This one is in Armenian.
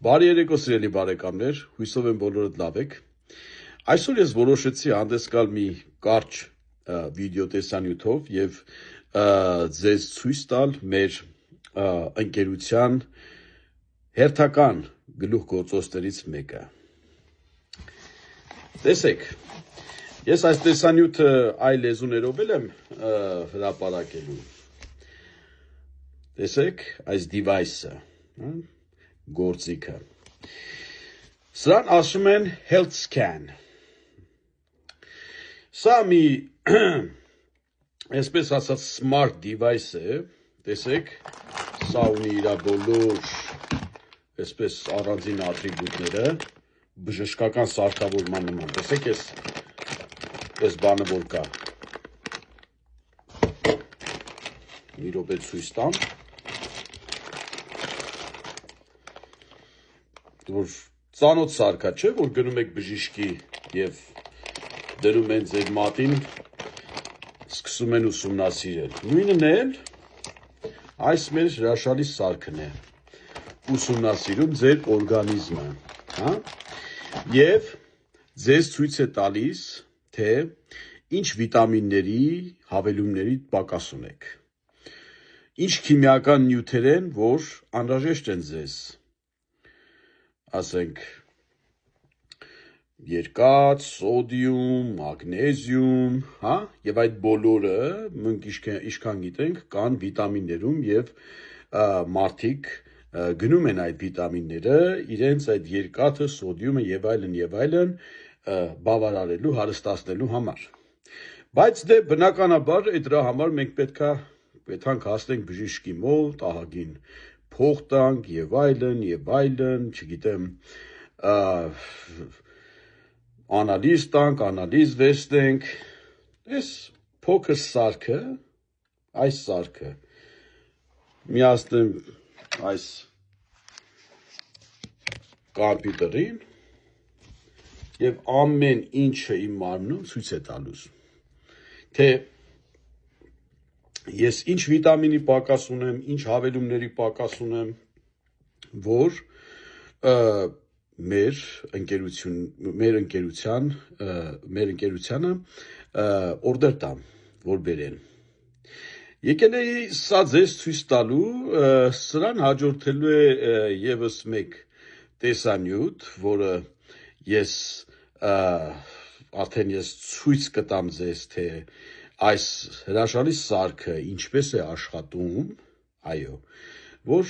Բարի երեկո սիրելի բարեկամներ, հույսով եմ բոլորդ լավ եք։ Այսօր ես որոշեցի հանդես գալ մի կարճ վիդեո տեսանյութով եւ ձեզ ցույց տալ մեր ընկերության հերթական գլուխգործոցներից մեկը։ Տեսեք, ես այս տեսանյութը այլ լեզուներով եմ հրապարակելու։ Տեսեք, այս device-ը, գործիքը։ Սրան ասում են health scan։ Սա մի այսպես ասած smart device է, տեսեք, սա ունի իր բոլոր այսպես առանձին ատրիբուտները, բժշկական սարքավորման նման։ Տեսեք, այս բանը որ կա։ Մի րոպե ցույց տամ։ Որ ծանոթ սարքա չէ, որ գնում եք բժիշկի եւ դնում են ձեր մատին, սկսում են ուսումնասիրել։ Նույնն էլ այս մեր հրաշալի սարքն է, ուսումնասիրում ձեր օրգանիզմը, հա? Եվ ձեզ ցույց է տալիս, թե ինչ վիտամինների, հավելումների պակաս ունեք։ Ինչ քիմիական նյութեր են, որ անհրաժեշտ են ձեզ։ Ասենք երկաթ, սոդիում, մագնեզիում, հա, եւ այդ բոլորը մենք ինչքան գիտենք կան վիտամիններում եւ մարդիկ գնում են այդ վիտամինները իրենց այդ երկաթը, սոդիումը եւ այլն բավարարելու, հարստացնելու համար։ Բայց դե բնականաբար դրա համար մենք պետք է հասնենք բժիշկի մոտ, ահագին փող տանք եւ այլն, չգիտեմ, անալիզ տանք, անալիզ վերցնենք։ Այս փոքր սարքը, այս սարքը միացնեմ այս կոմպյուտերին եւ ամեն ինչը իմ մարմնում ցույց է տալուս, թե ես ինչ վիտամինի պակաս ունեմ, ինչ հավելումների պակաս ունեմ, որ մեր ընկերությանը օրդեր տամ, որ բերեն։ Եկել էի սա ձեզ ցույց տալու, սրան հաջորդելու է եւս մեկ տեսանյութ, որը ես արդեն ցույց կտամ ձեզ, թե այս հրաշալի սարքը ինչպես է աշխատում, այո, որ